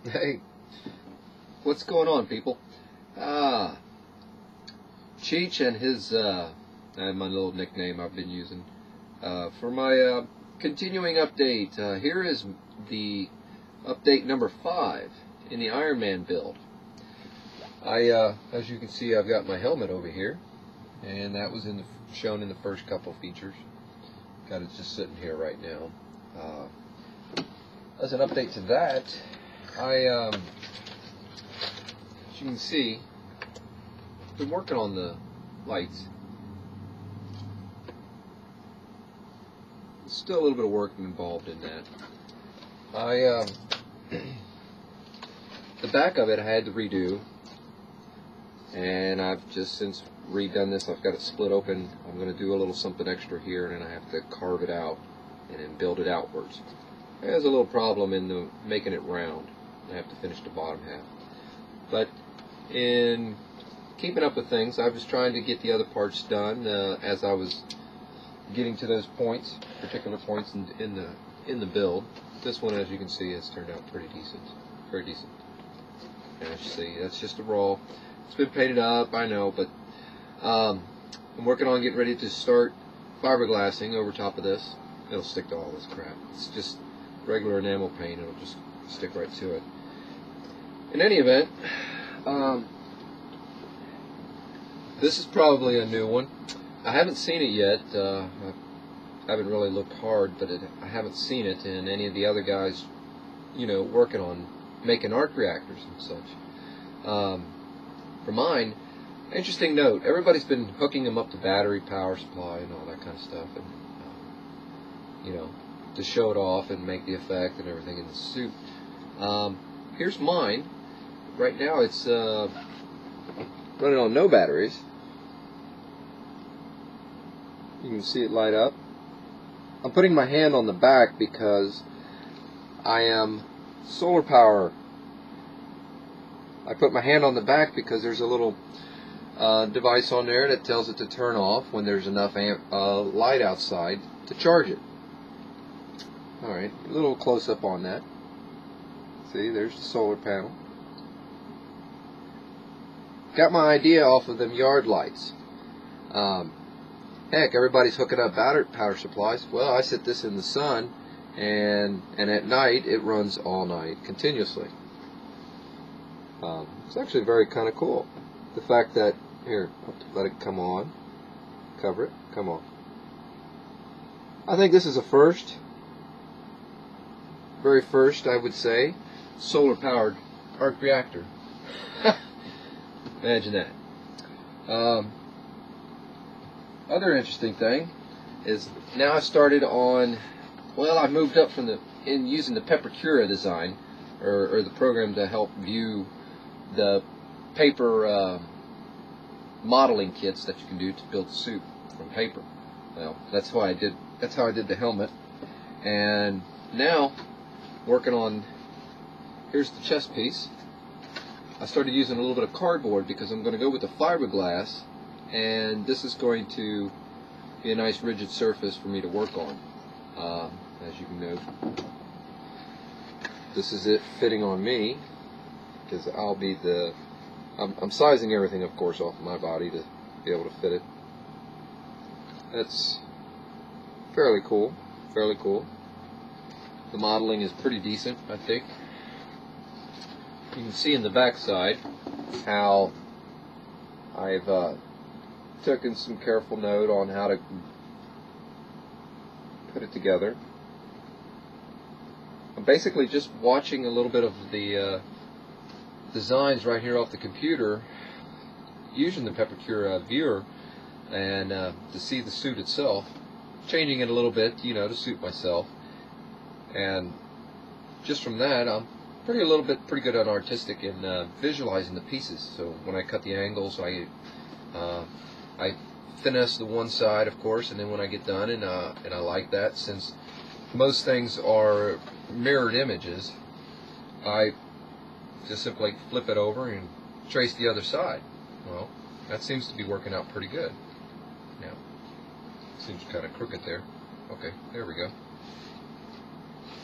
Hey, what's going on, people? Cheech and his, I have my little nickname I've been using, for my continuing update. Here is the update number 5 in the IronMan build. As you can see, I've got my helmet over here, and that was shown in the first couple features. Got it just sitting here right now. As an update to that, as you can see, I've been working on the lights. There's still a little bit of work involved in that. The back of it I had to redo, and I've just since redone this. I've got it split open. I'm going to do a little something extra here, and then I have to carve it out and then build it outwards. There's a little problem in making it round. I have to finish the bottom half. But in keeping up with things, I was trying to get the other parts done as I was getting to those points, particular points in the build. This one, as you can see, has turned out pretty decent, very decent. And as you see, that's just a raw. It's been painted up, I know, but I'm working on getting ready to start fiberglassing over top of this. It'll stick to all this crap. It's just regular enamel paint. It'll just stick right to it. In any event, this is probably a new one. I haven't seen it yet. I haven't really looked hard, but I haven't seen it in any of the other guys, working on making arc reactors and such. For mine, interesting note, everybody's been hooking them up to battery power supply and all that kind of stuff, and to show it off and make the effect and everything in the suit. Here's mine. Right now it's running on no batteries. You can see it light up. I'm putting my hand on the back because I am solar power. I put my hand on the back because there's a little device on there that tells it to turn off when there's enough light outside to charge it. Alright, a little close up on that. See, there's the solar panel. Got my idea off of them yard lights. Heck, everybody's hooking up battery power supplies. Well, I set this in the sun, and at night it runs all night continuously. It's actually very kind of cool. The fact that, here, I'll have to let it come on, cover it, come on. I think this is a first, very first, I would say, solar powered arc reactor. Imagine that. Other interesting thing is now I started on, well, I moved up from using the Peppercura design, or the program to help view the paper modeling kits that you can do to build a suit from paper. Well, that's how I did the helmet. And now working on, here's the chest piece. I started using a little bit of cardboard because I'm going to go with the fiberglass, and this is going to be a nice rigid surface for me to work on. As you can note, this is it fitting on me, because I'll be I'm sizing everything, of course, off of my body to be able to fit it. That's fairly cool, fairly cool. The modeling is pretty decent, I think. You can see in the back side how I've taken some careful note on how to put it together. I'm basically just watching a little bit of the designs right here off the computer, using the Peppercura viewer, and to see the suit itself, changing it a little bit, to suit myself. And just from that, I'm pretty good on artistic in visualizing the pieces. So when I cut the angles, I finesse the one side, of course, and then when I get done, and I like that, since most things are mirrored images, I just simply flip it over and trace the other side. Well, that seems to be working out pretty good. Now, seems kind of crooked there. Okay, there we go.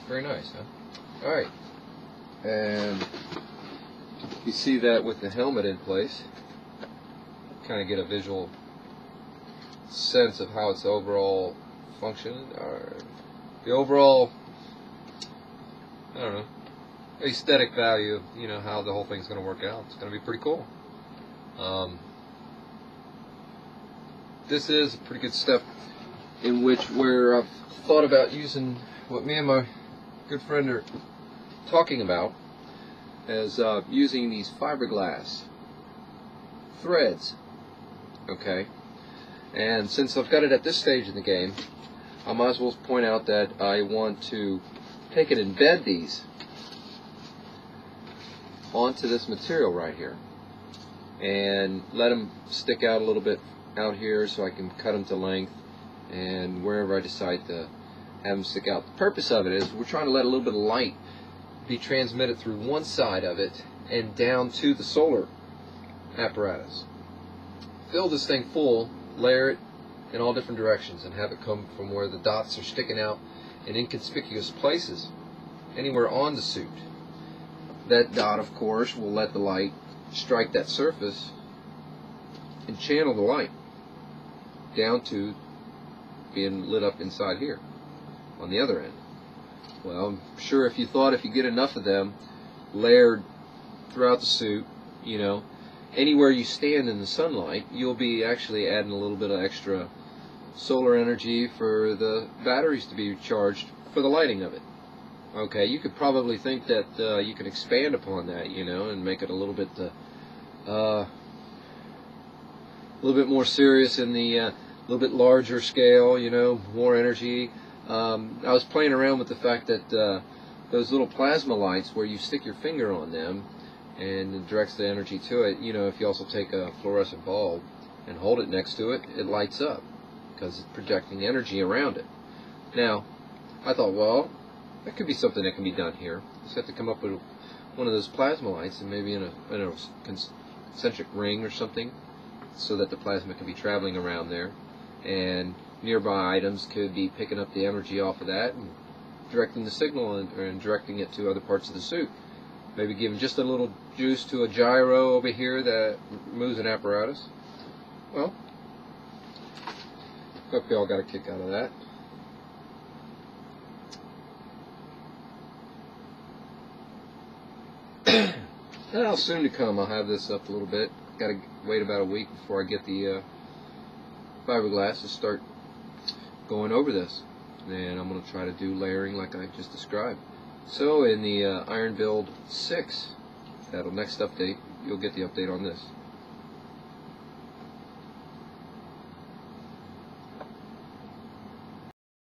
Very nice, huh? Alright. And you see that with the helmet in place, kind of get a visual sense of how its overall function, or the overall, I don't know, aesthetic value of, you know, how the whole thing's going to work out. It's going to be pretty cool. This is a pretty good step in where I've thought about using what me and my good friend are talking about as using these fiberglass threads. Okay, and since I've got it at this stage in the game, I might as well point out that I want to take and embed these onto this material right here and let them stick out a little bit out here so I can cut them to length, and wherever I decide to have them stick out. The purpose of it is we're trying to let a little bit of light be transmitted through one side of it and down to the solar apparatus. Fill this thing full, layer it in all different directions, and have it come from where the dots are sticking out in inconspicuous places anywhere on the suit. That dot, of course, will let the light strike that surface and channel the light down to being lit up inside here on the other end. Well, I'm sure if you get enough of them layered throughout the suit, you know, anywhere you stand in the sunlight, you'll be actually adding a little bit of extra solar energy for the batteries to be charged for the lighting of it. Okay, you could probably think that you could expand upon that, you know, and make it a little bit more serious in the little bit larger scale, you know, more energy. I was playing around with the fact that those little plasma lights where you stick your finger on them and it directs the energy to it, you know, if you also take a fluorescent bulb and hold it next to it, it lights up because it's projecting energy around it. Now, I thought, well, that could be something that can be done here. Just have to come up with one of those plasma lights, and maybe in a concentric ring or something, so that the plasma can be traveling around there, and nearby items could be picking up the energy off of that and directing the signal and directing it to other parts of the suit. Maybe giving just a little juice to a gyro over here that moves an apparatus. Well, hope you all got a kick out of that. Now, soon to come, I'll have this up a little bit. Got to wait about a week before I get the fiberglass to start going over this. And I'm going to try to do layering like I just described. So in the IronMan Build 6, that'll next update, you'll get the update on this.